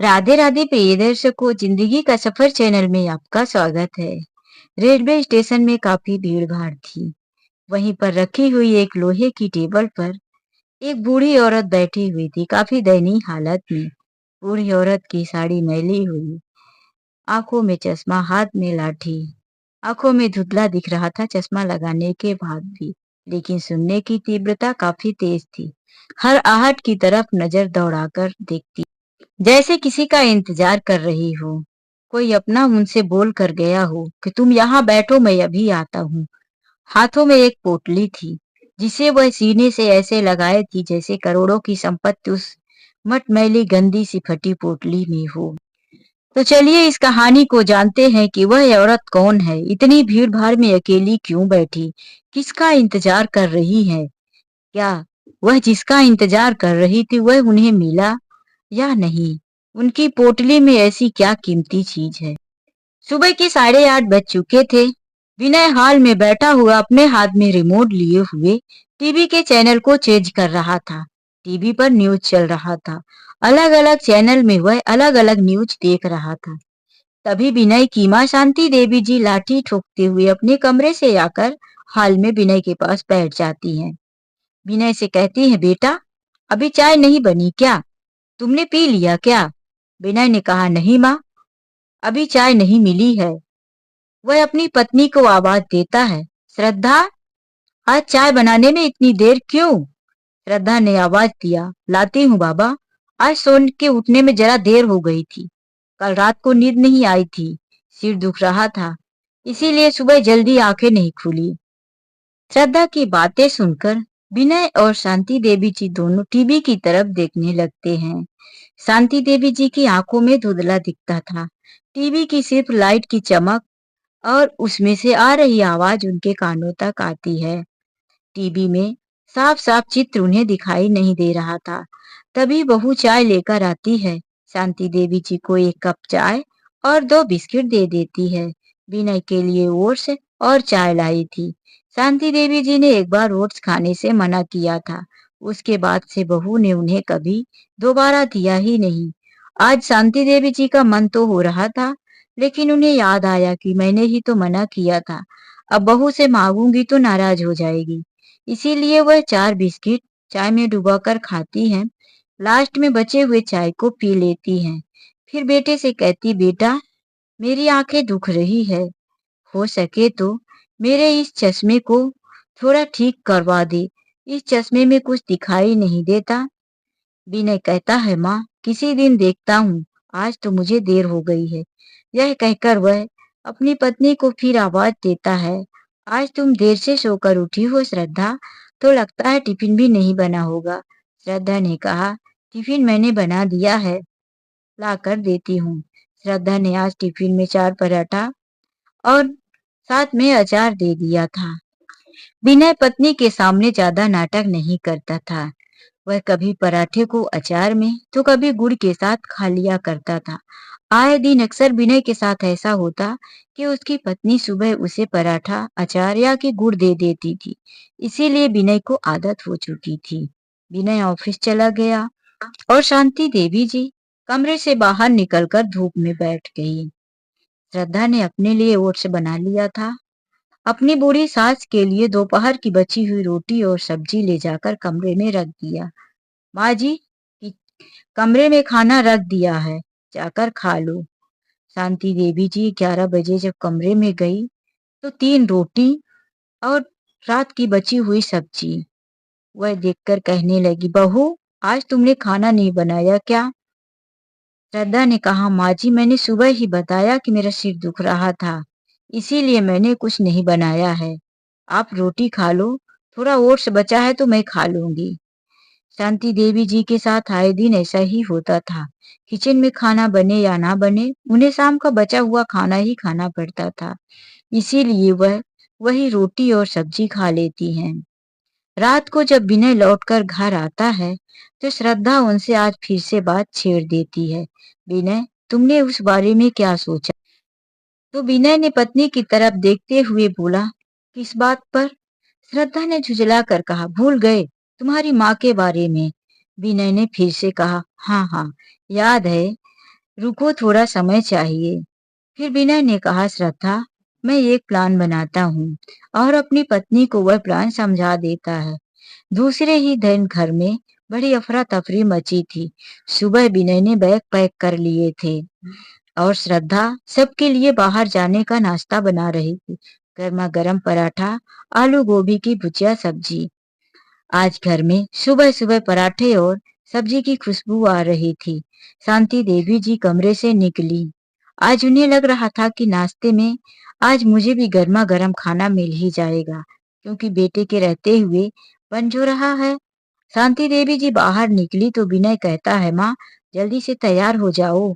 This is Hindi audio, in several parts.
राधे राधे प्रिय दर्शकों, जिंदगी का सफर चैनल में आपका स्वागत है। रेलवे स्टेशन में काफी भीड़ भाड़ थी। वहीं पर रखी हुई एक लोहे की टेबल पर एक बूढ़ी औरत बैठी हुई थी, काफी दयनीय हालत में। बूढ़ी औरत की साड़ी मैली हुई, आंखों में चश्मा, हाथ में लाठी। आंखों में धुंधला दिख रहा था चश्मा लगाने के बाद भी, लेकिन सुनने की तीव्रता काफी तेज थी। हर आहट की तरफ नजर दौड़ाकर देखती, जैसे किसी का इंतजार कर रही हो। कोई अपना उनसे बोल कर गया हो कि तुम यहाँ बैठो, मैं अभी आता हूँ। हाथों में एक पोटली थी, जिसे वह सीने से ऐसे लगाए थी जैसे करोड़ों की संपत्ति उस मटमैली गंदी सी फटी पोटली में हो। तो चलिए इस कहानी को जानते हैं कि वह औरत कौन है, इतनी भीड़ भाड़ में अकेली क्यों बैठी, किसका इंतजार कर रही है। क्या वह जिसका इंतजार कर रही थी वह उन्हें मिला या नहीं? उनकी पोटली में ऐसी क्या कीमती चीज है? सुबह के 8:30 बज चुके थे। विनय हॉल में बैठा हुआ अपने हाथ में रिमोट लिए हुए टीवी के चैनल को चेंज कर रहा था। टीवी पर न्यूज चल रहा था। अलग अलग चैनल में वह अलग अलग न्यूज देख रहा था। तभी विनय की माँ शांति देवी जी लाठी ठोकते हुए अपने कमरे से आकर हॉल में विनय के पास बैठ जाती हैं। विनय से कहती है, बेटा अभी चाय नहीं बनी क्या? तुमने पी लिया क्या? विनय ने कहा, नहीं माँ, अभी चाय नहीं मिली है। वह अपनी पत्नी को आवाज देता है, श्रद्धा, आज चाय बनाने में इतनी देर क्यों? श्रद्धा ने आवाज दिया, लाती हूँ बाबा, आज सोने के उठने में जरा देर हो गई थी। कल रात को नींद नहीं आई थी, सिर दुख रहा था, इसीलिए सुबह जल्दी आंखें नहीं खुली। श्रद्धा की बातें सुनकर विनय और शांति देवी जी दोनों टीवी की तरफ देखने लगते हैं। शांति देवी जी की आंखों में धुंधला दिखता था। टीवी की सिर्फ लाइट की चमक और उसमें से आ रही आवाज उनके कानों तक आती है। टीवी में साफ साफ चित्र उन्हें दिखाई नहीं दे रहा था। तभी बहू चाय लेकर आती है। शांति देवी जी को एक कप चाय और 2 बिस्किट दे देती है। विनय के लिए ओट्स और चाय लाई थी। शांति देवी जी ने एक बार ओट्स खाने से मना किया था। उसके बाद से बहू ने उन्हें कभी दोबारा दिया ही नहीं। आज शांति देवी जी का मन तो हो रहा था, लेकिन उन्हें याद आया कि मैंने ही तो मना किया था। अब बहू से मांगूंगी तो नाराज हो जाएगी। इसीलिए वह 4 बिस्किट चाय में डुबाकर खाती हैं। लास्ट में बचे हुए चाय को पी लेती हैं। फिर बेटे से कहती, बेटा मेरी आंखें दुख रही है, हो सके तो मेरे इस चश्मे को थोड़ा ठीक करवा दे, इस चश्मे में कुछ दिखाई नहीं देता। विनय कहता है, माँ किसी दिन देखता हूँ, आज तो मुझे देर हो गई है। यह कहकर वह अपनी पत्नी को फिर आवाज देता है, आज तुम देर से सोकर उठी हो श्रद्धा, तो लगता है टिफिन भी नहीं बना होगा। श्रद्धा ने कहा, टिफिन मैंने बना दिया है, ला कर देती हूँ। श्रद्धा ने आज टिफिन में 4 पराठा और साथ में अचार दे दिया था। विनय पत्नी के सामने ज्यादा नाटक नहीं करता था। वह कभी पराठे को अचार में तो कभी गुड़ के साथ खा लिया करता था। आए दिन अक्सर विनय के साथ ऐसा होता कि उसकी पत्नी सुबह उसे पराठा, अचार या कि गुड़ दे देती थी। इसीलिए विनय को आदत हो चुकी थी। विनय ऑफिस चला गया और शांति देवी जी कमरे से बाहर निकलकर धूप में बैठ गई। श्रद्धा ने अपने लिए ओट्स बना लिया था। अपनी बूढ़ी सास के लिए दोपहर की बची हुई रोटी और सब्जी ले जाकर कमरे में रख दिया। माँ जी, कमरे में खाना रख दिया है, जाकर खा लो। शांति देवी जी 11 बजे जब कमरे में गई तो 3 रोटी और रात की बची हुई सब्जी। वह देखकर कहने लगी, बहू आज तुमने खाना नहीं बनाया क्या? श्रद्धा ने कहा, माँ जी मैंने सुबह ही बताया कि मेरा सिर दुख रहा था, इसीलिए मैंने कुछ नहीं बनाया है। आप रोटी खा लो, थोड़ा ओट्स बचा है तो मैं खा लूंगी। शांति देवी जी के साथ आए दिन ऐसा ही होता था। किचन में खाना बने या ना बने, उन्हें शाम का बचा हुआ खाना ही खाना पड़ता था। इसीलिए वह वही रोटी और सब्जी खा लेती हैं। रात को जब विनय लौटकर घर आता है तो श्रद्धा उनसे आज फिर से बात छेड़ देती है। विनय, तुमने उस बारे में क्या सोचा? तो विनय ने पत्नी की तरफ देखते हुए बोला, किस बात पर? श्रद्धा ने झुंझला कर कहा, भूल गए तुम्हारी माँ के बारे में। विनय ने फिर से कहा, हाँ हाँ याद है, रुको, थोड़ा समय चाहिए। फिर विनय ने कहा, श्रद्धा, मैं एक प्लान बनाता हूँ। और अपनी पत्नी को वह प्लान समझा देता है। दूसरे ही दिन घर में बड़ी अफरा तफरी मची थी। सुबह विनय ने बैग पैक कर लिए थे और श्रद्धा सबके लिए बाहर जाने का नाश्ता बना रही थी। गर्मा गर्म पराठा, आलू गोभी की भुजिया, सब्जी। आज घर में सुबह सुबह पराठे और सब्जी की खुशबू आ रही थी। शांति देवी जी कमरे से निकली। आज उन्हें लग रहा था कि नाश्ते में आज मुझे भी गर्मा गर्म खाना मिल ही जाएगा, क्योंकि बेटे के रहते हुए बन जो रहा है। शांति देवी जी बाहर निकली तो विनय कहता है, माँ, जल्दी से तैयार हो जाओ।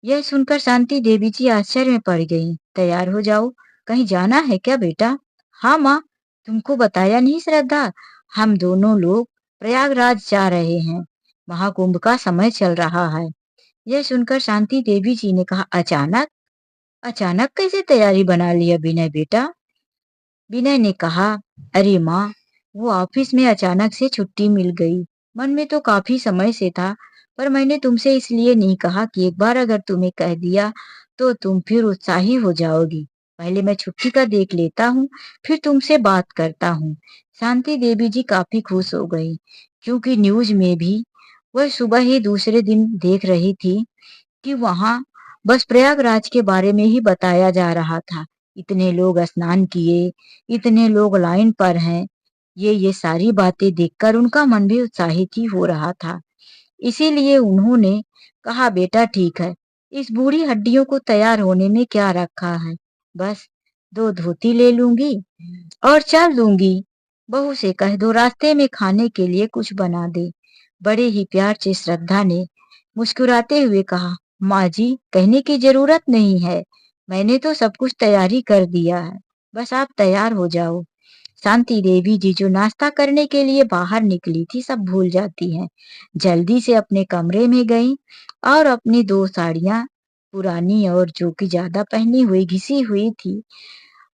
यह सुनकर शांति देवी जी आश्चर्य में पड़ गई। तैयार हो जाओ? कहीं जाना है क्या बेटा? हाँ माँ, तुमको बताया नहीं श्रद्धा, हम दोनों लोग प्रयागराज जा रहे हैं। महाकुंभ का समय चल रहा है। यह सुनकर शांति देवी जी ने कहा, अचानक? अचानक कैसे तैयारी बना लिया विनय बेटा? विनय ने कहा, अरे माँ, वो ऑफिस में अचानक से छुट्टी मिल गई। मन में तो काफी समय से था, पर मैंने तुमसे इसलिए नहीं कहा कि एक बार अगर तुम्हें कह दिया तो तुम फिर उत्साही हो जाओगी। पहले मैं छुट्टी का देख लेता हूँ, फिर तुमसे बात करता हूँ। शांति देवी जी काफी खुश हो गई, क्योंकि न्यूज में भी वह सुबह ही दूसरे दिन देख रही थी कि वहां बस प्रयागराज के बारे में ही बताया जा रहा था। इतने लोग स्नान किए, इतने लोग लाइन पर हैं। ये सारी बातें देखकर उनका मन भी उत्साहित ही हो रहा था। इसीलिए उन्होंने कहा, बेटा ठीक है, इस बूढ़ी हड्डियों को तैयार होने में क्या रखा है, बस 2 धोती ले लूंगी और चल दूंगी। बहू से कह दो रास्ते में खाने के लिए कुछ बना दे। बड़े ही प्यार से श्रद्धा ने मुस्कुराते हुए कहा, माँ जी, कहने की जरूरत नहीं है, मैंने तो सब कुछ तैयारी कर दिया है, बस आप तैयार हो जाओ। शांति देवी जी जो नाश्ता करने के लिए बाहर निकली थी, सब भूल जाती हैं। जल्दी से अपने कमरे में गई और अपनी 2 साड़ियां, पुरानी और जो कि ज्यादा पहनी हुई घिसी हुई थी,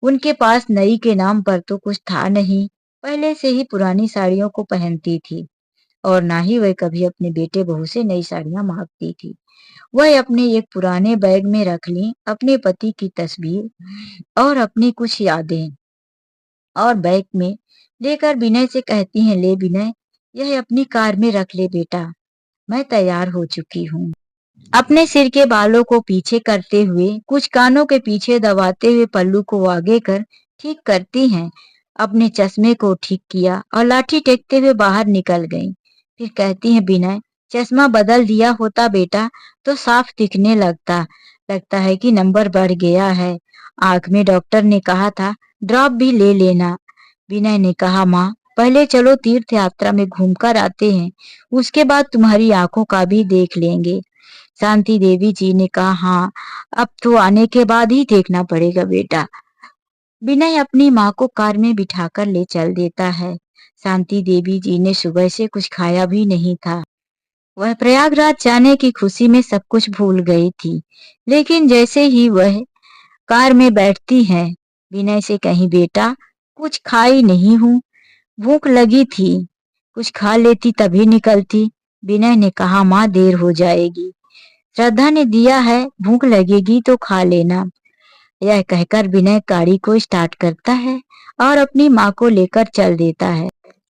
उनके पास नई के नाम पर तो कुछ था नहीं। पहले से ही पुरानी साड़ियों को पहनती थी और ना ही वह कभी अपने बेटे बहू से नई साड़ियां मांगती थी। वह अपने एक पुराने बैग में रख ली अपने पति की तस्वीर और अपनी कुछ यादें, और बैग में लेकर विनय से कहती हैं, ले विनय, यह अपनी कार में रख ले बेटा, मैं तैयार हो चुकी हूँ। अपने सिर के बालों को पीछे करते हुए, कुछ कानों के पीछे दबाते हुए पल्लू को आगे कर ठीक करती हैं। अपने चश्मे को ठीक किया और लाठी टेकते हुए बाहर निकल गई। फिर कहती हैं, विनय, चश्मा बदल दिया होता बेटा तो साफ दिखने लगता। लगता है कि नंबर बढ़ गया है। आंख में डॉक्टर ने कहा था ड्रॉप भी ले लेना। विनय ने कहा, माँ, पहले चलो तीर्थ यात्रा में घूमकर आते हैं, उसके बाद तुम्हारी आंखों का भी देख लेंगे। शांति देवी जी ने कहा, हाँ, अब तो आने के बाद ही देखना पड़ेगा बेटा। विनय अपनी माँ को कार में बिठाकर ले चल देता है। शांति देवी जी ने सुबह से कुछ खाया भी नहीं था। वह प्रयागराज जाने की खुशी में सब कुछ भूल गई थी। लेकिन जैसे ही वह कार में बैठती है, विनय से कहीं, बेटा, कुछ खाई नहीं हूँ, भूख लगी थी, कुछ खा लेती तभी निकलती। विनय ने कहा, माँ, देर हो जाएगी। श्रद्धा ने दिया है, भूख लगेगी तो खा लेना। यह कहकर विनय गाड़ी को स्टार्ट करता है और अपनी माँ को लेकर चल देता है।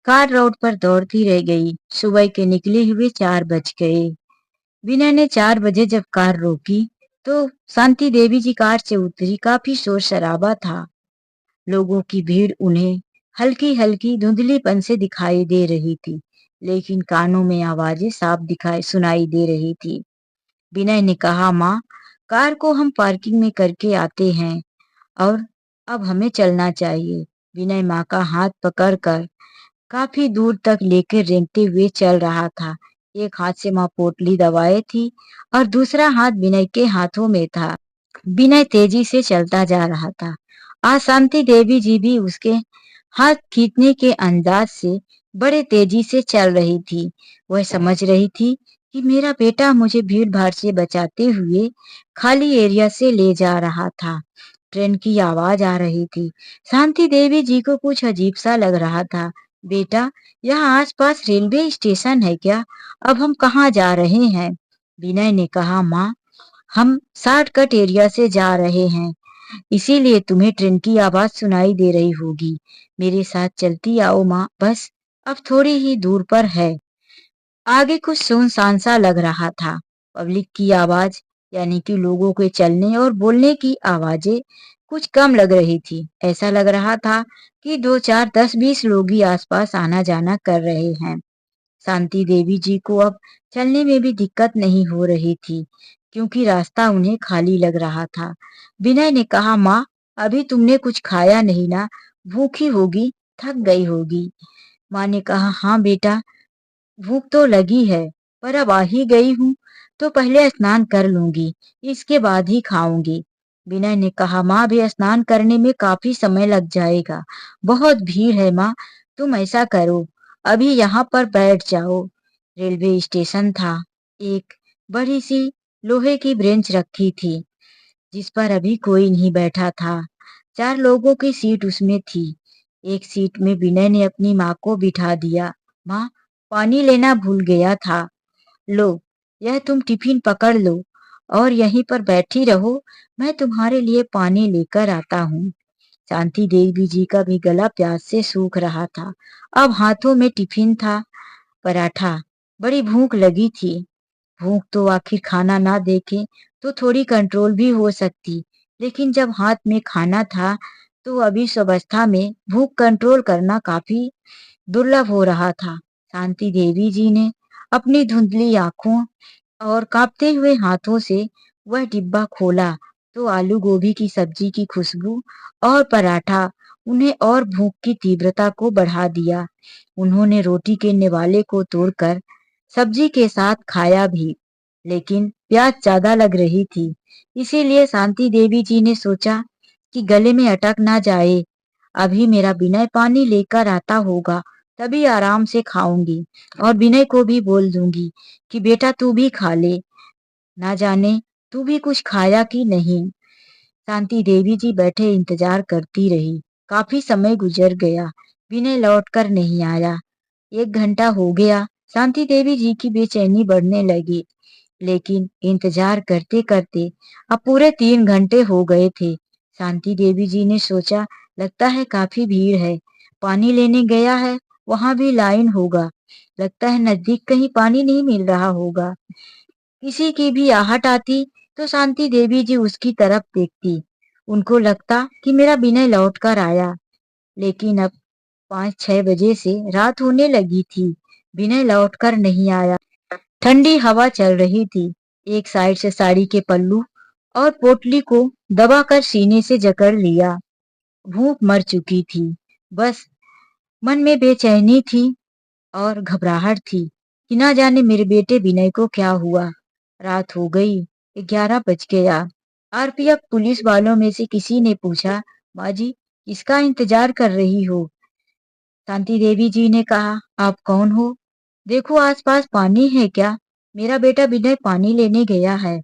कार रोड पर दौड़ती रह गई। सुबह के निकले हुए 4 बज गए। विनय ने 4 बजे जब कार रोकी तो शांति देवी जी कार से उतरी। काफी शोर शराबा था। लोगों की भीड़ उन्हें हल्की हल्की धुंधलीपन से दिखाई दे रही थी, लेकिन कानों में आवाजें साफ दिखाई सुनाई दे रही थी। विनय ने कहा, माँ, कार को हम पार्किंग में करके आते हैं और अब हमें चलना चाहिए। विनय माँ का हाथ पकड़कर काफी दूर तक लेकर रेंगते हुए चल रहा था। एक हाथ से माँ पोटली दबाए थी और दूसरा हाथ विनय के हाथों में था। विनय तेजी से चलता जा रहा था। आज शांति देवी जी भी उसके हाथ खींचने के अंदाज से बड़े तेजी से चल रही थी। वह समझ रही थी कि मेरा बेटा मुझे भीड़ भाड़ से बचाते हुए खाली एरिया से ले जा रहा था। ट्रेन की आवाज आ रही थी। शांति देवी जी को कुछ अजीब सा लग रहा था। बेटा, यहाँ आसपास रेलवे स्टेशन है क्या? अब हम कहाँ जा रहे हैं? विनय ने कहा, माँ, हम शॉर्टकट एरिया से जा रहे हैं, इसीलिए तुम्हें ट्रेन की आवाज सुनाई दे रही होगी। मेरे साथ चलती आओ माँ, बस अब थोड़ी ही दूर पर है। आगे कुछ सुनसान सा लग रहा था। पब्लिक की आवाज यानी कि लोगों के चलने और बोलने की आवाजें कुछ कम लग रही थी। ऐसा लग रहा था कि 2 4 10 20 लोग ही आसपास आना जाना कर रहे हैं। शांति देवी जी को अब चलने में भी दिक्कत नहीं हो रही थी, क्योंकि रास्ता उन्हें खाली लग रहा था। विनय ने कहा, माँ, अभी तुमने कुछ खाया नहीं ना, भूखी होगी, थक गई होगी। माँ ने कहा, हाँ बेटा, भूख तो लगी है, पर अब आ ही गई हूँ तो पहले स्नान कर लूंगी, इसके बाद ही खाऊंगी। विनय ने कहा, माँ, भी स्नान करने में काफी समय लग जाएगा, बहुत भीड़ है माँ, तुम ऐसा करो, अभी यहाँ पर बैठ जाओ। रेलवे स्टेशन था। एक बड़ी सी लोहे की बेंच रखी थी, जिस पर अभी कोई नहीं बैठा था। 4 लोगों की सीट उसमें थी। एक सीट में विनय ने अपनी माँ को बिठा दिया। माँ, पानी लेना भूल गया था, लो, यह तुम टिफिन पकड़ लो और यहीं पर बैठी रहो, मैं तुम्हारे लिए पानी लेकर आता हूँ। शांति देवी जी का भी गला प्यास से सूख रहा था। अब हाथों में टिफिन था, पराठा। बड़ी भूख लगी थी। भूख तो आखिर खाना ना देखे तो थोड़ी कंट्रोल भी हो सकती, लेकिन जब हाथ में खाना था तो अभी इस अवस्था में भूख कंट्रोल करना काफी दुर्लभ हो रहा था। शांति देवी जी ने अपनी धुंधली आंखों और कांपते हुए हाथों से वह डिब्बा खोला तो आलू गोभी की सब्जी की खुशबू और पराठा उन्हें और भूख की तीव्रता को बढ़ा दिया। उन्होंने रोटी के निवाले को तोड़कर सब्जी के साथ खाया भी, लेकिन प्यास ज्यादा लग रही थी। इसीलिए शांति देवी जी ने सोचा कि गले में अटक ना जाए, अभी मेरा विनय पानी लेकर आता होगा, तभी आराम से खाऊंगी और विनय को भी बोल दूंगी कि बेटा तू भी खा ले, ना जाने तू भी कुछ खाया कि नहीं। शांति देवी जी बैठे इंतजार करती रही। काफी समय गुजर गया, विनय लौट कर नहीं आया। 1 घंटा हो गया। शांति देवी जी की बेचैनी बढ़ने लगी, लेकिन इंतजार करते करते अब पूरे 3 घंटे हो गए थे। शांति देवी जी ने सोचा, लगता है काफी भीड़ है, पानी लेने गया है, वहां भी लाइन होगा, लगता है नजदीक कहीं पानी नहीं मिल रहा होगा। किसी की भी आहट आती तो शांति देवी जी उसकी तरफ देखती। उनको लगता कि मेरा विनय लौट कर आया, लेकिन अब 5 6 बजे से रात होने लगी थी, विनय लौट कर नहीं आया। ठंडी हवा चल रही थी। एक साइड से साड़ी के पल्लू और पोटली को दबाकर सीने से जकड़ लिया। भूख मर चुकी थी। बस मन में बेचैनी थी और घबराहट थी कि ना जाने मेरे बेटे विनय को क्या हुआ। रात हो गई, 11 बज गया। आरपीएफ पुलिस वालों में से किसी ने पूछा, माँ जी, किसका इंतजार कर रही हो? शांति देवी जी ने कहा, आप कौन हो? देखो आसपास पानी है क्या? मेरा बेटा विनय पानी लेने गया है।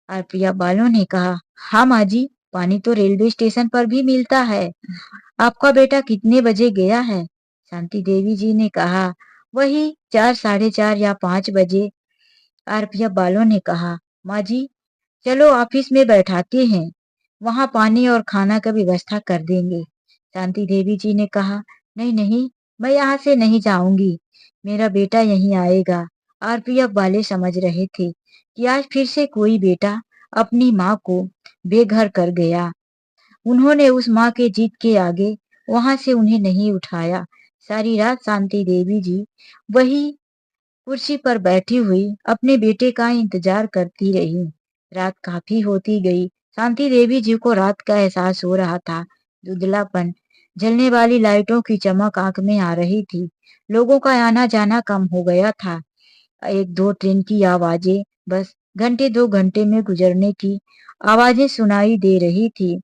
आरपीएफ वालों ने कहा, हाँ माँ जी, पानी तो रेलवे स्टेशन पर भी मिलता है। आपका बेटा कितने बजे गया है? शांति देवी जी ने कहा, वही 4 साढ़े 4 या 5 बजे। आरपीएफ वालों ने कहा, माँ जी, चलो ऑफिस में बैठाते हैं, वहां पानी और खाना का व्यवस्था कर देंगे। शांति देवी जी ने कहा, नहीं नहीं, मैं यहाँ से नहीं जाऊंगी, मेरा बेटा यहीं आएगा। आरपीएफ वाले समझ रहे थे कि आज फिर से कोई बेटा अपनी माँ को बेघर कर गया। उन्होंने उस माँ के जिद के आगे वहां से उन्हें नहीं उठाया। सारी रात शांति देवी जी वही कुर्सी पर बैठी हुई अपने बेटे का इंतजार करती रही। रात काफी होती गई। शांति देवी जी को रात का एहसास हो रहा था। धुंधलापन, जलने वाली लाइटों की चमक आंख में आ रही थी। लोगों का आना जाना कम हो गया था। 1 2 ट्रेन की आवाजें बस घंटे 2 घंटे में गुजरने की आवाजें सुनाई दे रही थी।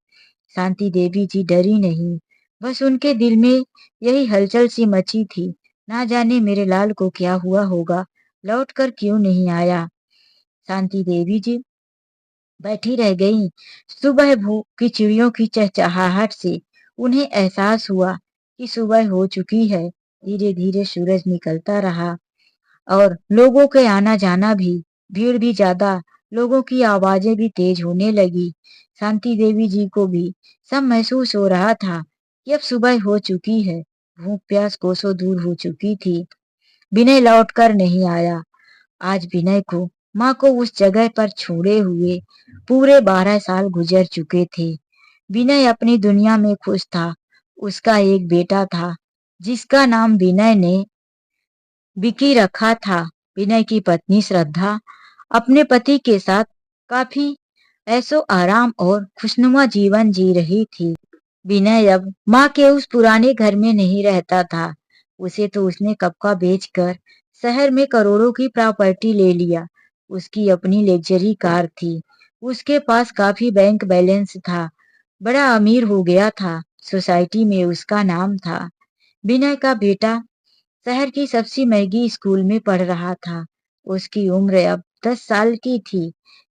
शांति देवी जी डरी नहीं, बस उनके दिल में यही हलचल सी मची थी, ना जाने मेरे लाल को क्या हुआ होगा, लौट कर क्यों नहीं आया। शांति देवी जी बैठी रह गईं। सुबह भूख की चिड़ियों की चहचहाहट से उन्हें एहसास हुआ कि सुबह हो चुकी है। धीरे धीरे सूरज निकलता रहा और लोगों के आना जाना भी, भीड़ भी ज्यादा लोगों की आवाजें भी तेज होने लगी। शांति देवी जी को भी सब महसूस हो रहा था कि अब सुबह हो चुकी है। भूख प्यास कोसों दूर हो चुकी थी। विनय लौटकर नहीं आया। आज विनय को माँ को उस जगह पर छोड़े हुए पूरे 12 साल गुजर चुके थे। विनय अपनी दुनिया में खुश था। उसका एक बेटा था जिसका नाम विनय ने विकी रखा था। विनय की पत्नी श्रद्धा अपने पति के साथ काफी ऐशो आराम और खुशनुमा जीवन जी रही थी। विनय अब माँ के उस पुराने घर में नहीं रहता था। उसे तो उसने कब का बेचकर शहर में करोड़ों की प्रॉपर्टी ले लिया। उसकी अपनी लग्जरी कार थी। उसके पास काफी बैंक बैलेंस था। बड़ा अमीर हो गया था। सोसाइटी में उसका नाम था। विनय का बेटा शहर की सबसे महंगी स्कूल में पढ़ रहा था। उसकी उम्र अब 10 साल की थी।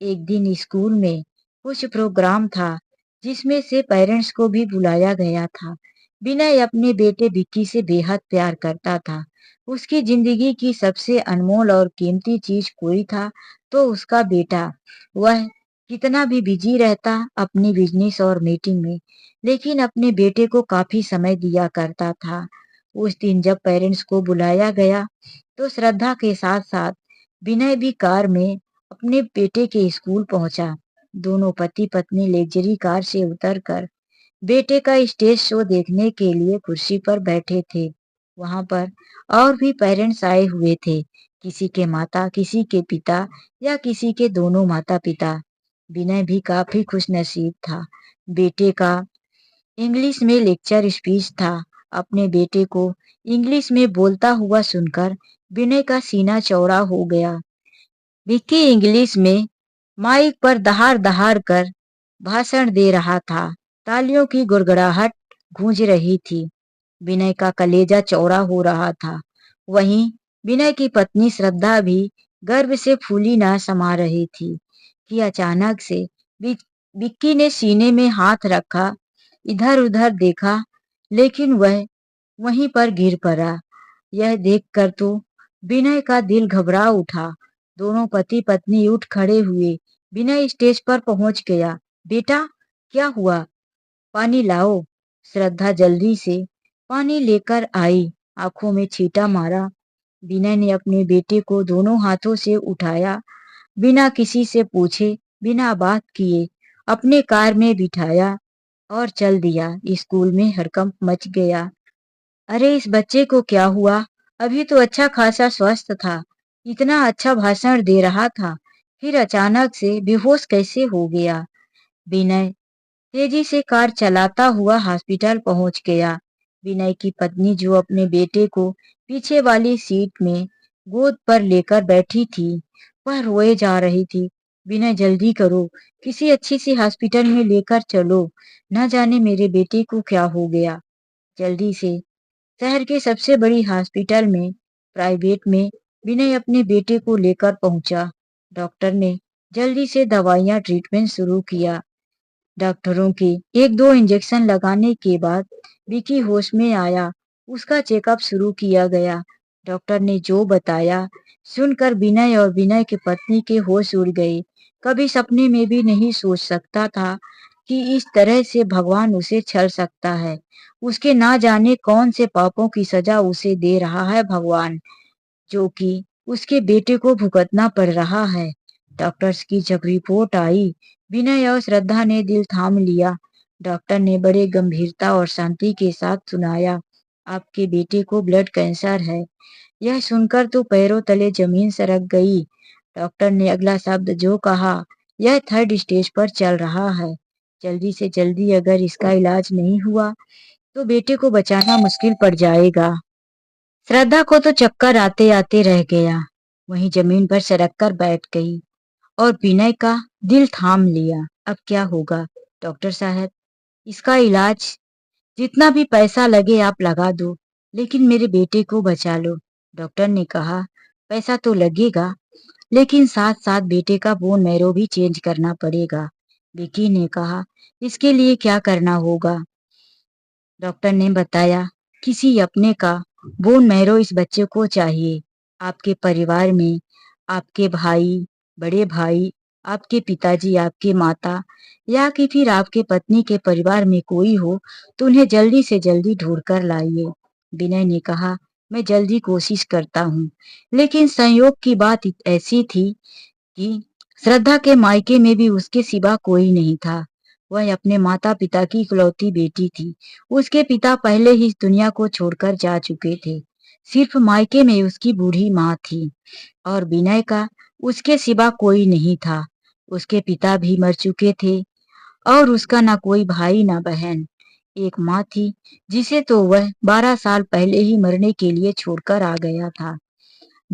एक दिन स्कूल में कुछ प्रोग्राम था जिसमें से पेरेंट्स को भी बुलाया गया था। विनय अपने बेटे विक्की से बेहद प्यार करता था। उसकी जिंदगी की सबसे अनमोल और कीमती चीज कोई था तो उसका बेटा। वह कितना भी बिजी रहता अपनी बिजनेस और मीटिंग में, लेकिन अपने बेटे को काफी समय दिया करता था। उस दिन जब पेरेंट्स को बुलाया गया तो श्रद्धा के साथ साथ विनय भी कार में अपने बेटे के स्कूल पहुंचा। दोनों पति पत्नी लग्जरी कार से उतरकर बेटे का स्टेज शो देखने के लिए कुर्सी पर बैठे थे। वहां पर और भी पेरेंट्स आए हुए थे। किसी के माता, किसी के पिता या किसी के दोनों माता पिता। विनय भी काफी खुश नसीब था। बेटे का इंग्लिश में लेक्चर स्पीच था। अपने बेटे को इंग्लिश में बोलता हुआ सुनकर विनय का सीना चौड़ा हो गया। विक्की इंग्लिश में माइक पर दहाड़ दहाड़ कर भाषण दे रहा था। तालियों की गुड़गड़ाहट गूंज रही थी। विनय का कलेजा चौड़ा हो रहा था। वहीं विनय की पत्नी श्रद्धा भी गर्व से फूली ना समा रही थी कि अचानक से विक्की ने सीने में हाथ रखा, इधर उधर देखा, लेकिन वह वहीं पर गिर पड़ा। यह देखकर तो विनय का दिल घबरा उठा। दोनों पति पत्नी उठ खड़े हुए। विनय स्टेज पर पहुंच गया। बेटा, क्या हुआ? पानी लाओ। श्रद्धा जल्दी से पानी लेकर आई। आंखों में छींटा मारा। विनय ने अपने बेटे को दोनों हाथों से उठाया, बिना किसी से पूछे, बिना बात किए अपने कार में बिठाया और चल दिया। स्कूल में हड़कंप मच गया। अरे, इस बच्चे को क्या हुआ? अभी तो अच्छा खासा स्वस्थ था। इतना अच्छा भाषण दे रहा था, फिर अचानक से बेहोश कैसे हो गया? विनय तेजी से कार चलाता हुआ हॉस्पिटल पहुंच गया। विनय की पत्नी जो अपने बेटे को पीछे वाली सीट में गोद पर लेकर बैठी थी, वह रोए जा रही थी। विनय, जल्दी करो, किसी अच्छी सी हॉस्पिटल में लेकर चलो। न जाने मेरे बेटे को क्या हो गया। जल्दी से शहर के सबसे बड़ी हॉस्पिटल में, प्राइवेट में, विनय अपने बेटे को लेकर पहुंचा। डॉक्टर ने जल्दी से दवाइयां ट्रीटमेंट शुरू किया। डॉक्टरों के एक दो इंजेक्शन लगाने के बाद विकी होश में आया। उसका चेकअप शुरू किया गया। डॉक्टर ने जो बताया सुनकर विनय और विनय की पत्नी के होश उड़ गए। कभी सपने में भी नहीं सोच सकता था कि इस तरह से भगवान उसे छल सकता है। उसके ना जाने कौन से पापों की सजा उसे दे रहा है भगवान, जो कि उसके बेटे को भुगतना पड़ रहा है। डॉक्टर्स की जब रिपोर्ट आई, विनय और श्रद्धा ने दिल थाम लिया। डॉक्टर ने बड़े गंभीरता और शांति के साथ सुनाया, आपके बेटे को ब्लड कैंसर है। यह सुनकर तो पैरों तले जमीन सरक गई। डॉक्टर ने अगला शब्द जो कहा, यह 3rd स्टेज पर चल रहा है। जल्दी से जल्दी अगर इसका इलाज नहीं हुआ तो बेटे को बचाना मुश्किल पड़ जाएगा। श्रद्धा को तो चक्कर आते आते रह गया। वहीं जमीन पर सरक कर बैठ गई और विनय का दिल थाम लिया। अब क्या होगा? डॉक्टर साहब, इसका इलाज जितना भी पैसा लगे आप लगा दो, लेकिन मेरे बेटे को बचा लो। डॉक्टर ने कहा, पैसा तो लगेगा, लेकिन साथ साथ बेटे का बोन मैरो भी चेंज करना पड़ेगा। विकी ने कहा, इसके लिए क्या करना होगा? डॉक्टर ने बताया, किसी अपने का बोन मैरो इस बच्चे को चाहिए। आपके परिवार में आपके भाई, बड़े भाई, आपके पिताजी, आपके माता या कि फिर आपके पत्नी के परिवार में कोई हो तो उन्हें जल्दी से जल्दी ढूंढ कर लाइए। विनय ने कहा, मैं जल्दी कोशिश करता हूँ। लेकिन संयोग की बात ऐसी थी कि श्रद्धा के मायके में भी उसके सिवा कोई नहीं था। वह अपने माता-पिता की इकलौती बेटी थी। उसके पिता पहले ही इस दुनिया को छोड़कर जा चुके थे। सिर्फ मायके में उसकी बूढ़ी माँ थी और विनय का उसके सिवा कोई नहीं था। उसके पिता भी मर चुके थे और उसका ना कोई भाई ना बहन। एक माँ थी जिसे तो वह 12 साल पहले ही मरने के लिए छोड़कर आ गया था।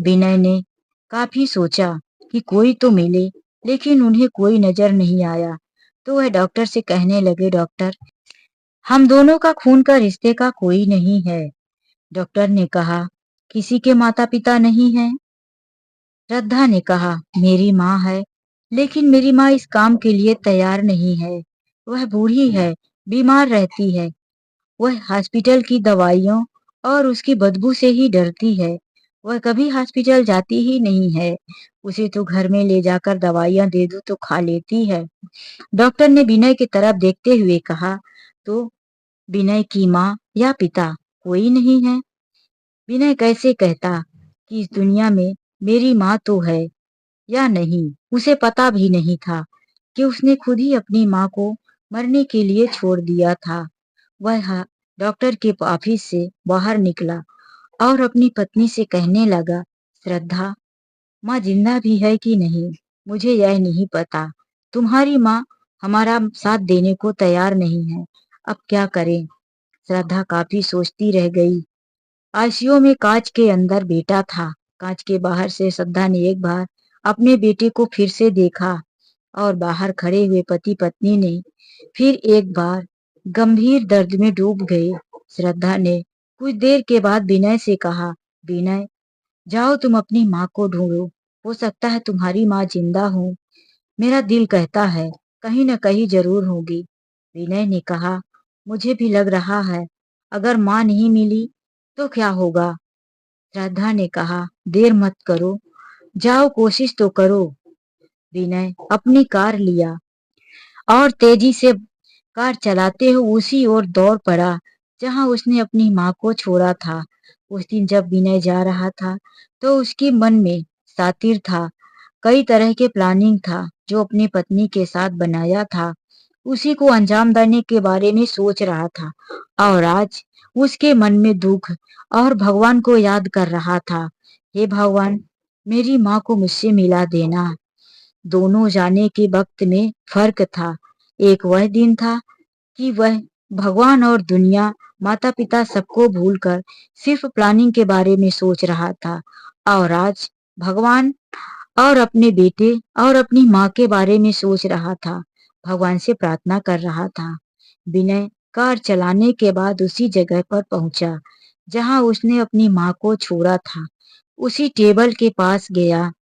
विनय ने काफी सोचा कि कोई तो मिले, लेकिन उन्हें कोई नजर नहीं आया। तो वह डॉक्टर से कहने लगे, डॉक्टर, हम दोनों का खून का रिश्ते का कोई नहीं है। डॉक्टर ने कहा, किसी के माता पिता नहीं है? श्रद्धा ने कहा, मेरी माँ है, लेकिन मेरी माँ इस काम के लिए तैयार नहीं है। वह बूढ़ी है, बीमार रहती है। वह हॉस्पिटल की दवाइयों और उसकी बदबू से ही डरती है। वह कभी हॉस्पिटल जाती ही नहीं है। उसे तो घर में ले जाकर दवाइयां दे दो तो खा लेती है। डॉक्टर ने विनय की तरफ देखते हुए कहा, तो विनय की माँ या पिता कोई नहीं है? विनय कैसे कहता कि इस दुनिया में मेरी माँ तो है या नहीं? उसे पता भी नहीं था कि उसने खुद ही अपनी माँ को मरने के लिए छोड़ दिया था। वह डॉक्टर के ऑफिस से बाहर निकला और अपनी पत्नी से कहने लगा, श्रद्धा, माँ जिंदा भी है कि नहीं मुझे यह नहीं पता। तुम्हारी माँ हमारा साथ देने को तैयार नहीं है। अब क्या करें? श्रद्धा काफी सोचती रह गई। आईसीयू में कांच के अंदर बेटा था। कांच के बाहर से श्रद्धा ने एक बार अपने बेटे को फिर से देखा और बाहर खड़े हुए पति पत्नी ने फिर एक बार गंभीर दर्द में डूब गए। श्रद्धा ने कुछ देर के बाद विनय से कहा, विनय, जाओ तुम अपनी माँ को ढूंढो। हो सकता है तुम्हारी माँ जिंदा हो। मेरा दिल कहता है कहीं न कहीं जरूर होगी। विनय ने कहा, मुझे भी लग रहा है, अगर माँ नहीं मिली तो क्या होगा? श्रद्धा ने कहा, देर मत करो, जाओ कोशिश तो करो। विनय अपनी कार लिया और तेजी से कार चलाते हुए उसी ओर दौड़ पड़ा जहां उसने अपनी माँ को छोड़ा था। उस दिन जब विनय जा रहा था तो उसके मन में सातिर था, कई तरह के प्लानिंग था जो अपनी पत्नी के साथ बनाया था, उसी को अंजाम देने के बारे में सोच रहा था। और आज उसके मन में दुख और भगवान को याद कर रहा था, हे भगवान, मेरी माँ को मुझसे मिला देना। दोनों जाने के वक्त में फर्क था। एक वह दिन था कि वह भगवान और दुनिया, माता-पिता सबको भूलकर सिर्फ प्लानिंग के बारे में सोच रहा था। और आज भगवान और अपने बेटे और अपनी माँ के बारे में सोच रहा था, भगवान से प्रार्थना कर रहा था। विनय कार चलाने के बाद उसी जगह पर पहुंचा जहां उसने अपनी माँ को छोड़ा था। उसी टेबल के पास गया,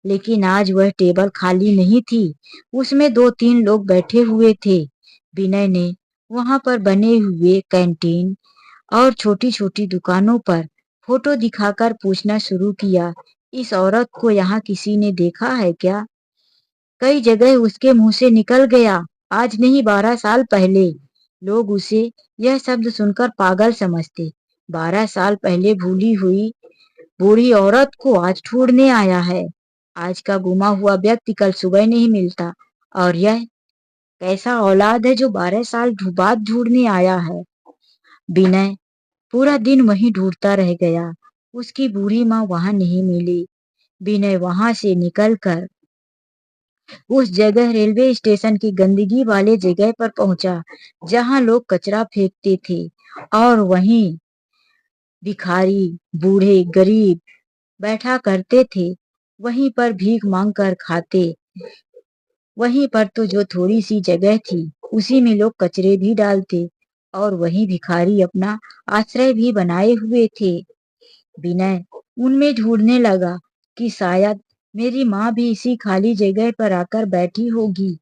लेकिन आज वह टेबल खाली नहीं थी। उसमें 2-3 लोग बैठे हुए थे। विनय ने वहां पर बने हुए कैंटीन और छोटी-छोटी दुकानों पर फोटो दिखाकर पूछना शुरू किया, इस औरत को यहाँ किसी ने देखा है क्या? कई जगह उसके मुंह से निकल गया, आज नहीं 12 साल पहले। लोग उसे यह शब्द सुनकर पागल समझते। 12 साल पहले भूली हुई बूढ़ी औरत को आज ढूंढने आया है। आज का गुमा हुआ व्यक्ति कल सुबह नहीं मिलता। और यह कैसा औलाद है जो 12 साल बाद ढूंढने आया है? विनय पूरा दिन वहीं ढूंढता रह गया। उसकी बूढ़ी माँ वहां नहीं मिली। विनय वहां से निकलकर उस जगह रेलवे स्टेशन की गंदगी वाले जगह पर पहुंचा जहां लोग कचरा फेंकते थे और वहीं भिखारी, बूढ़े, गरीब बैठा करते थे। वहीं पर भीख मांग कर खाते। वहीं पर तो जो थोड़ी सी जगह थी उसी में लोग कचरे भी डालते और वहीं भिखारी अपना आश्रय भी बनाए हुए थे। विनय उनमें ढूंढने लगा कि शायद मेरी माँ भी इसी खाली जगह पर आकर बैठी होगी।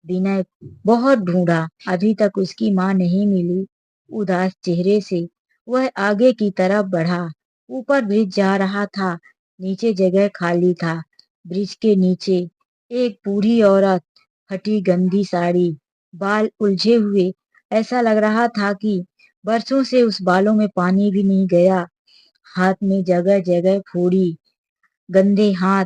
विनय बहुत ढूंढा, अभी तक उसकी माँ नहीं मिली। उदास चेहरे से वह आगे की तरफ बढ़ा। ऊपर ब्रिज जा रहा था, नीचे जगह खाली था। ब्रिज के नीचे एक बूढ़ी औरत, फटी गंदी साड़ी, बाल उलझे हुए, ऐसा लग रहा था कि बरसों से उस बालों में पानी भी नहीं गया। हाथ में जगह जगह फोड़ी, गंदे हाथ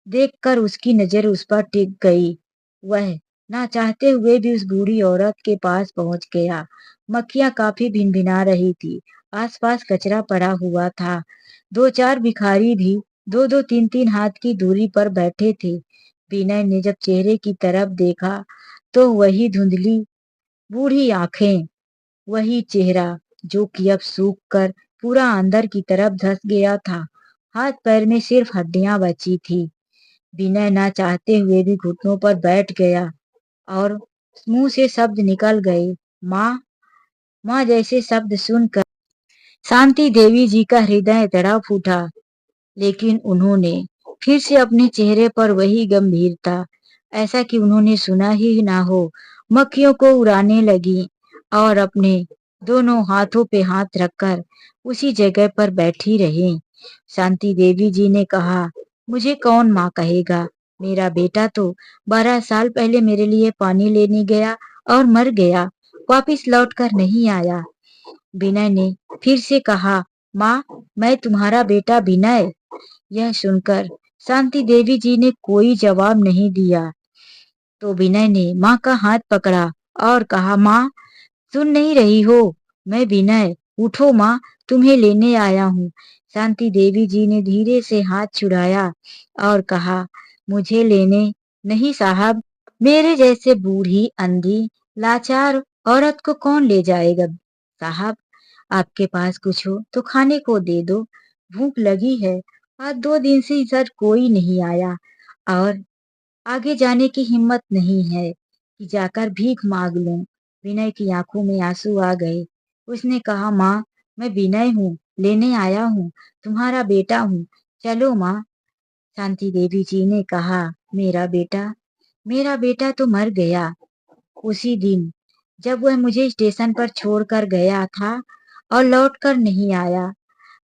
देखकर उसकी नजर उस पर टिक गई। वह ना चाहते हुए भी उस बूढ़ी औरत के पास पहुंच गया। मक्खियां काफी भिनभिना रही थी। आसपास कचरा पड़ा हुआ था। दो चार भिखारी भी दो दो तीन तीन हाथ की दूरी पर बैठे थे। विनय ने जब चेहरे की तरफ देखा तो वही धुंधली बूढ़ी आंखें, वही चेहरा जो कि अब सूख कर पूरा अंदर की तरफ धंस गया था। हाथ पैर में सिर्फ हड्डियां बची थी। विनय ना चाहते हुए भी घुटनों पर बैठ गया और मुंह से शब्द निकल गए, माँ। माँ जैसे शब्द सुनकर शांति देवी जी का हृदय तड़प उठा। लेकिन उन्होंने फिर से अपने चेहरे पर वही गंभीरता, ऐसा कि उन्होंने सुना ही ना हो, मक्खियों को उड़ाने लगी और अपने दोनों हाथों पे हाथ रखकर उसी जगह पर बैठी रही। शांति देवी जी ने कहा, मुझे कौन माँ कहेगा? मेरा बेटा तो 12 साल पहले मेरे लिए पानी लेने गया और मर गया, वापिस लौट कर नहीं आया। विनय ने फिर से कहा, माँ, मैं तुम्हारा बेटा विनय। यह सुनकर शांति देवी जी ने कोई जवाब नहीं दिया। तो विनय ने माँ का हाथ पकड़ा और कहा, माँ, सुन नहीं रही हो? मैं विनय, उठो माँ, तुम्हें लेने आया हूँ। शांति देवी जी ने धीरे से हाथ छुड़ाया और कहा, मुझे लेने नहीं साहब, मेरे जैसे बूढ़ी, अंधी, लाचार औरत को कौन ले जाएगा साहब? आपके पास कुछ हो तो खाने को दे दो, भूख लगी है। आज 2 दिन से इधर कोई नहीं आया और आगे जाने की हिम्मत नहीं है कि जाकर भीख मांग लूं। विनय की आंखों में आंसू आ गए। उसने कहा, माँ, मैं विनय हूँ, लेने आया हूँ, तुम्हारा बेटा हूँ, चलो माँ। शांति देवी जी ने कहा, मेरा बेटा, मेरा बेटा तो मर गया उसी दिन जब वह मुझे स्टेशन पर छोड़कर गया था और लौट कर नहीं आया।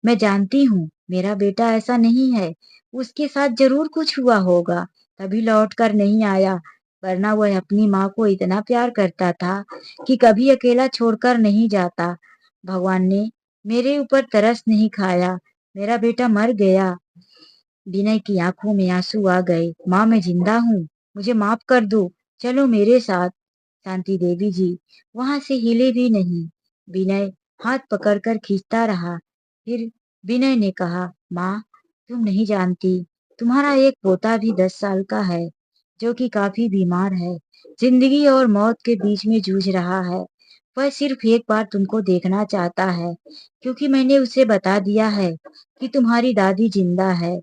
मैं जानती हूँ मेरा बेटा ऐसा नहीं है, उसके साथ जरूर कुछ हुआ होगा, तभी लौट कर नहीं आया। वरना वह अपनी माँ को इतना प्यार करता था कि कभी अकेला छोड़कर नहीं जाता। भगवान ने मेरे ऊपर तरस नहीं खाया, मेरा बेटा मर गया। विनय की आंखों में आंसू आ गए। माँ, मैं जिंदा हूँ, मुझे माफ कर दो, चलो मेरे साथ। शांति देवी जी वहां से हिले भी नहीं। विनय हाथ पकड़कर खींचता रहा। फिर विनय ने कहा, माँ, तुम नहीं जानती, तुम्हारा एक पोता भी 10 साल का है, जो कि काफी बीमार है, जिंदगी और मौत के बीच में जूझ रहा है। वह सिर्फ एक बार तुमको देखना चाहता है, क्योंकि मैंने उसे बता दिया है कि तुम्हारी दादी जिंदा है।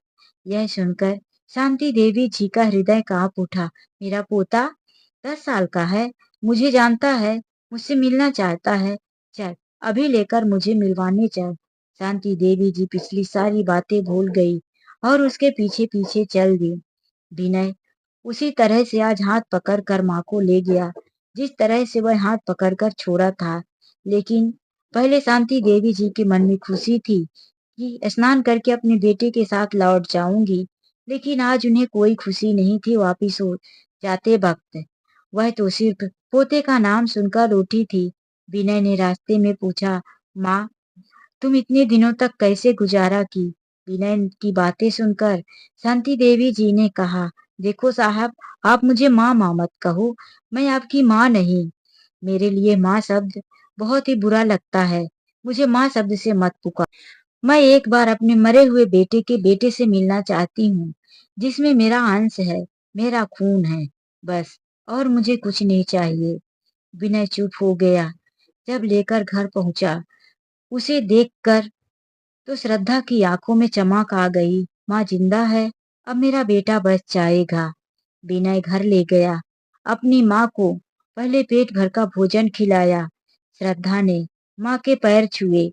यह सुनकर शांति देवी जी का हृदय कांप उठा। मेरा पोता 10 साल का है, मुझे जानता है, मुझसे मिलना चाहता है, चल अभी लेकर मुझे मिलवाने चल। शांति देवी जी पिछली सारी बातें भूल गई और उसके पीछे पीछे चल दी। विनय उसी तरह से आज हाथ पकड़कर माँ को ले गया, जिस तरह से वह हाथ पकड़कर छोड़ा था। लेकिन पहले शांति देवी जी के मन में खुशी थी कि स्नान करके अपने बेटे के साथ लौट जाऊंगी, लेकिन आज उन्हें कोई खुशी नहीं थी वापिस हो जाते वक्त। वह तो सिर्फ पोते का नाम सुनकर उठी थी। विनय ने रास्ते में पूछा, माँ, तुम इतने दिनों तक कैसे गुजारा की? विनय की बातें सुनकर शांति देवी जी ने कहा, देखो साहब, आप मुझे माँ माँ मत कहो, मैं आपकी माँ नहीं। मेरे लिए माँ शब्द बहुत ही बुरा लगता है, मुझे माँ शब्द से मत पुकार। मैं एक बार अपने मरे हुए बेटे के बेटे से मिलना चाहती हूँ, जिसमें मेरा अंश है, मेरा खून है, बस, और मुझे कुछ नहीं चाहिए। विनय चुप हो गया। जब लेकर घर पहुंचा, उसे देखकर तो श्रद्धा की आंखों में चमक आ गई। माँ जिंदा है, अब मेरा बेटा बच जाएगा। विनय घर ले गया, अपनी माँ को पहले पेट भर का भोजन खिलाया। श्रद्धा ने माँ के पैर छुए,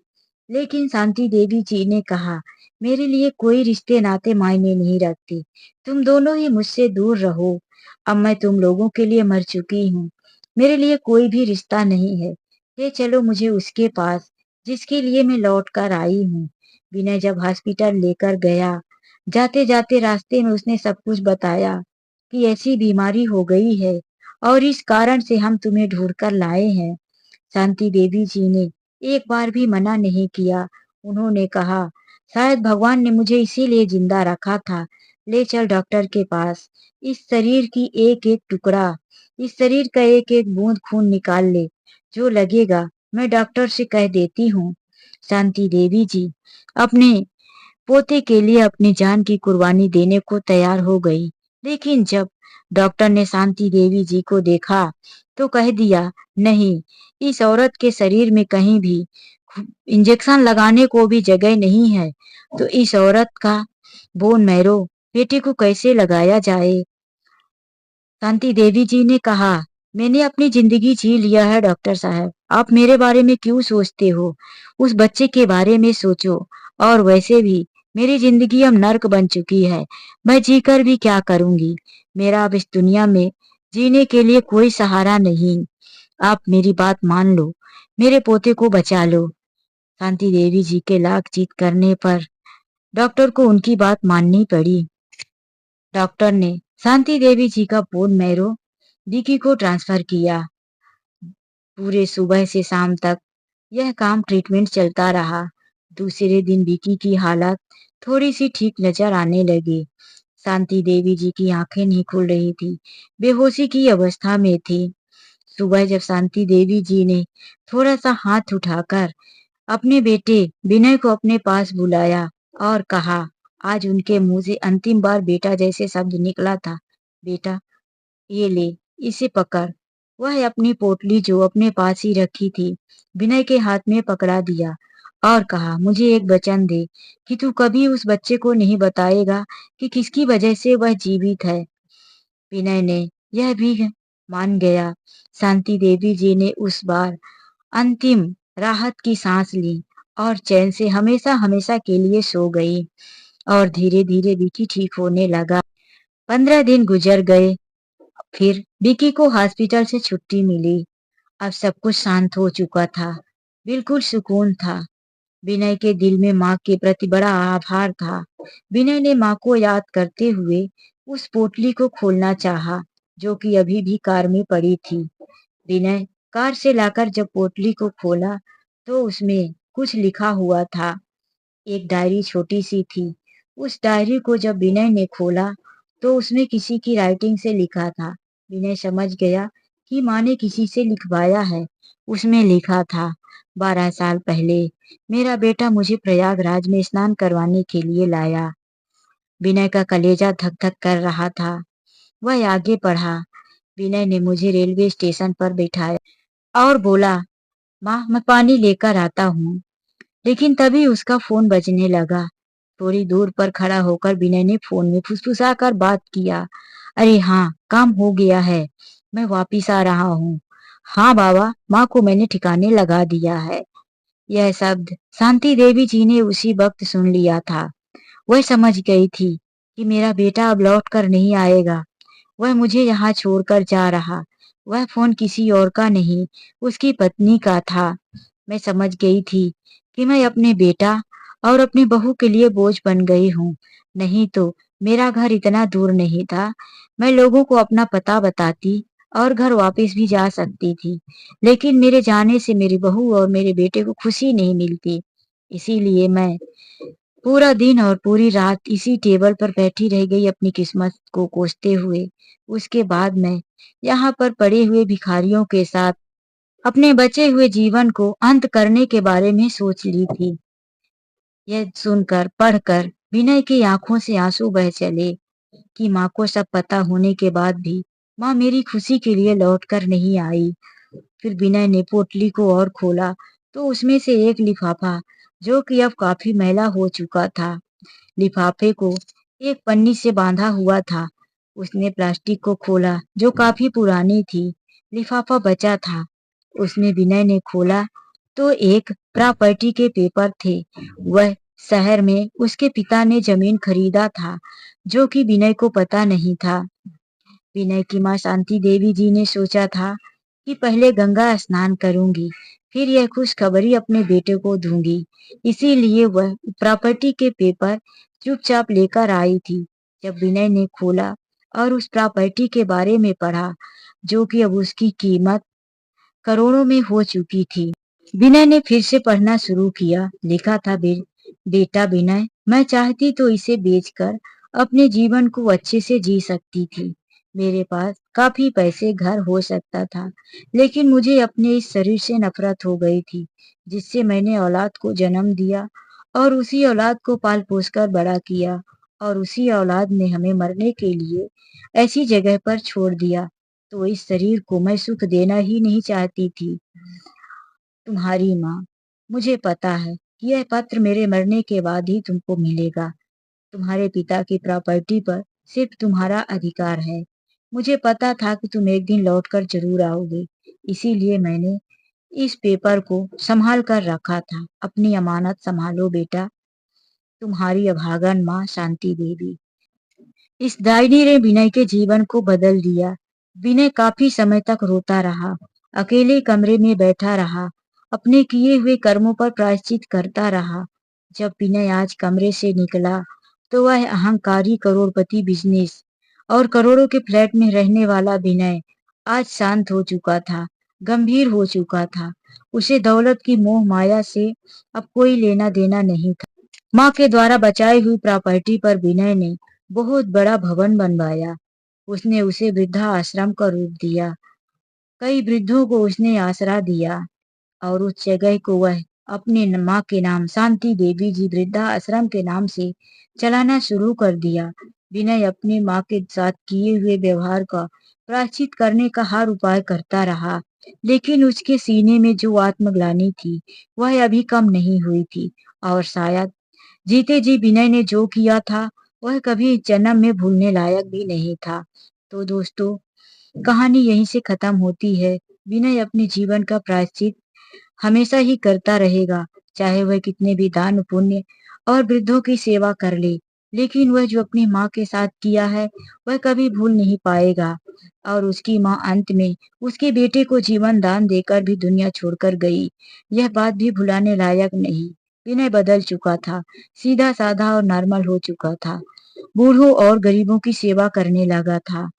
लेकिन शांति देवी जी ने कहा, मेरे लिए कोई रिश्ते नाते मायने नहीं रखते, तुम दोनों ही मुझसे दूर रहो। अब मैं तुम लोगों के लिए मर चुकी हूँ, मेरे लिए कोई भी रिश्ता नहीं है। ये चलो मुझे उसके पास, जिसके लिए मैं लौट कर आई हूँ। विनय जब हॉस्पिटल लेकर गया, जाते जाते रास्ते में उसने सब कुछ बताया कि ऐसी बीमारी हो गई है और इस कारण से हम तुम्हें ढूंढ कर लाए हैं। शांति देवी जी ने एक बार भी मना नहीं किया। उन्होंने कहा, शायद भगवान ने मुझे इसीलिए जिंदा रखा था। ले चल डॉक्टर के पास। इस शरीर की एक एक टुकड़ा, इस शरीर का एक एक बूंद खून निकाल ले। जो लगेगा मैं डॉक्टर से कह देती हूँ। शांति देवी जी अपने पोते के लिए अपनी जान की कुर्बानी देने को तैयार हो गई। लेकिन जब डॉक्टर ने शांति देवी जी को देखा तो कह दिया, नहीं, इस औरत के शरीर में कहीं भी इंजेक्शन लगाने को भी जगह नहीं है। तो इस औरत का बोन मैरो बेटे को कैसे लगाया जाए? शांति देवी जी ने कहा, मैंने अपनी जिंदगी जी लिया है डॉक्टर साहब, आप मेरे बारे में क्यों सोचते हो? उस बच्चे के बारे में सोचो। और वैसे भी मेरी जिंदगी अब नर्क बन चुकी है। मैं जीकर भी क्या करूंगी? मेरा अब इस दुनिया में जीने के लिए कोई सहारा नहीं। आप मेरी बात मान लो, मेरे पोते को बचा लो। शांति देवी जी के लाख जीत करने पर डॉक्टर को उनकी बात माननी पड़ी। डॉक्टर ने शांति देवी जी का बोन मैरो विकी को ट्रांसफर किया। पूरे सुबह से शाम तक यह काम ट्रीटमेंट चलता रहा। दूसरे दिन विकी की हालत थोड़ी सी ठीक नजर आने लगी। शांति देवी जी की आंखें नहीं खुल रही थी, बेहोशी की अवस्था में थी। सुबह जब शांति देवी जी ने थोड़ा सा हाथ उठाकर अपने बेटे विनय को अपने पास बुलाया और कहा, आज उनके मुंह से अंतिम बार बेटा जैसे शब्द निकला था। बेटा, ये ले, इसे पकड़। वह अपनी पोटली जो अपने पास ही रखी थी विनय के हाथ में पकड़ा दिया और कहा, मुझे एक वचन दे कि तू कभी उस बच्चे को नहीं बताएगा कि किसकी वजह से वह जीवित है। विनय ने यह भी मान गया। शांति देवी जी ने उस बार अंतिम राहत की सांस ली और चैन से हमेशा हमेशा के लिए सो गई। और धीरे धीरे विकी ठीक होने लगा। 15 दिन गुजर गए। फिर विकी को हॉस्पिटल से छुट्टी मिली। अब सब कुछ शांत हो चुका था, बिल्कुल सुकून था। विनय के दिल में माँ के प्रति बड़ा आभार था। विनय ने माँ को याद करते हुए उस पोटली को खोलना चाहा, जो कि अभी भी कार में पड़ी थी। विनय कार से लाकर जब पोटली को खोला तो उसमें कुछ लिखा हुआ था। एक डायरी छोटी सी थी। उस डायरी को जब विनय ने खोला तो उसमें किसी की राइटिंग से लिखा था। विनय समझ गया कि माँ ने किसी से लिखवाया है। उसमें लिखा था, 12 साल पहले मेरा बेटा मुझे प्रयागराज में स्नान करवाने के लिए लाया। विनय का कलेजा धक धक कर रहा था। वह आगे बढ़ा। विनय ने मुझे रेलवे स्टेशन पर बिठाया और बोला, माँ मैं पानी लेकर आता हूँ। लेकिन तभी उसका फोन बजने लगा। थोड़ी दूर पर खड़ा होकर विनय ने फोन में फुसफुसाकर बात किया, अरे हाँ, काम हो गया है, मैं वापिस आ रहा हूँ। हाँ बाबा, माँ को मैंने ठिकाने लगा दिया है। यह शब्द शांति देवी जी ने उसी वक्त सुन लिया था। वह समझ गई थी कि मेरा बेटा अब लौट कर नहीं आएगा। वह मुझे यहाँ छोड़कर जा रहा। वह फोन किसी और का नहीं, उसकी पत्नी का था। मैं समझ गई थी कि मैं अपने बेटा और अपनी बहू के लिए बोझ बन गई हूँ। नहीं तो मेरा घर इतना दूर नहीं था। मैं लोगों को अपना पता बताती और घर वापस भी जा सकती थी। लेकिन मेरे जाने से मेरी बहू और मेरे बेटे को खुशी नहीं मिलती। इसीलिए मैं पूरा दिन और पूरी रात इसी टेबल पर बैठी रह गई अपनी किस्मत को कोसते हुए। उसके बाद मैं यहाँ पर पड़े हुए भिखारियों के साथ अपने बचे हुए जीवन को अंत करने के बारे में सोच ली थी। यह सुनकर पढ़कर विनय की आंखों से आंसू बह चले कि माँ को सब पता होने के बाद भी माँ मेरी खुशी के लिए लौट कर नहीं आई। फिर विनय ने पोटली को और खोला तो उसमें से एक लिफाफा, जो कि अब काफी मैला हो चुका था। लिफाफे को एक पन्नी से बांधा हुआ था। उसने प्लास्टिक को खोला जो काफी पुरानी थी। लिफाफा बचा था। उसमें विनय ने खोला तो एक प्रॉपर्टी के पेपर थे। वह शहर में उसके पिता ने जमीन खरीदा था, जो कि विनय को पता नहीं था। विनय की माँ शांति देवी जी ने सोचा था कि पहले गंगा स्नान करूंगी, फिर यह खुशखबरी अपने बेटे को दूंगी। इसीलिए वह प्रॉपर्टी के पेपर चुपचाप लेकर आई थी। जब विनय ने खोला और उस प्रॉपर्टी के बारे में पढ़ा जो कि अब उसकी कीमत करोड़ों में हो चुकी थी। विनय ने फिर से पढ़ना शुरू किया। लिखा था, बेटा विनय, मैं चाहती तो इसे बेचकर अपने जीवन को अच्छे से जी सकती थी। मेरे पास काफी पैसे, घर हो सकता था, लेकिन मुझे अपने इस शरीर से नफरत हो गई थी जिससे मैंने औलाद को जन्म दिया और उसी औलाद को पाल पोस कर बड़ा किया और उसी औलाद ने हमें मरने के लिए ऐसी जगह पर छोड़ दिया। तो इस शरीर को मैं सुख देना ही नहीं चाहती थी। तुम्हारी माँ, मुझे पता है कि यह पत्र मेरे मरने के बाद ही तुमको मिलेगा। तुम्हारे पिता की प्रॉपर्टी पर सिर्फ तुम्हारा अधिकार है। मुझे पता था कि तुम एक दिन लौटकर जरूर आओगे, इसीलिए मैंने इस पेपर को संभाल कर रखा था। अपनी अमानत संभालो बेटा। तुम्हारी अभागन माँ, शांति देवी। इस डायरी ने विनय के जीवन को बदल दिया। विनय काफी समय तक रोता रहा, अकेले कमरे में बैठा रहा, अपने किए हुए कर्मों पर प्रायश्चित करता रहा। जब विनय आज कमरे से निकला तो वह अहंकारी करोड़पति बिजनेस और करोड़ों के फ्लैट में रहने वाला विनय आज शांत हो चुका था, गंभीर हो चुका था। उसे दौलत की मोह माया से अब कोई लेना देना नहीं था। माँ के द्वारा बचाई हुई प्रॉपर्टी पर विनय ने बहुत बड़ा भवन बनवाया। उसने उसे वृद्धा आश्रम का रूप दिया। कई वृद्धों को उसने आसरा दिया और उस जगह को वह अपने माँ के नाम, शांति देवी जी वृद्धा आश्रम के नाम से चलाना शुरू कर दिया। विनय अपनी माँ के साथ किए हुए व्यवहार का प्रायश्चित करने का हर उपाय करता रहा, लेकिन उसके सीने में जो आत्मग्लानि थी वह अभी कम नहीं हुई थी। और शायद जीते जी विनय ने जो किया था वह कभी जन्म में भूलने लायक भी नहीं था। तो दोस्तों, कहानी यहीं से खत्म होती है। विनय अपने जीवन का प्रायश्चित हमेशा ही करता रहेगा, चाहे वह कितने भी दान पुण्य और वृद्धों की सेवा कर ले, लेकिन वह जो अपनी माँ के साथ किया है वह कभी भूल नहीं पाएगा। और उसकी माँ अंत में उसके बेटे को जीवन दान देकर भी दुनिया छोड़कर गई। यह बात भी भुलाने लायक नहीं। विनय बदल चुका था, सीधा साधा और नॉर्मल हो चुका था, बूढ़ों और गरीबों की सेवा करने लगा था।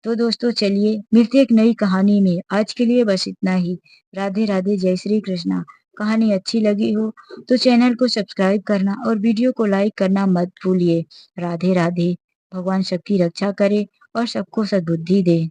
तो दोस्तों, चलिए मिलते एक नई कहानी में। आज के लिए बस इतना ही। राधे राधे, जय श्री कृष्णा। कहानी अच्छी लगी हो तो चैनल को सब्सक्राइब करना और वीडियो को लाइक करना मत भूलिए। राधे राधे। भगवान सबकी रक्षा करे और सबको सद्बुद्धि दे।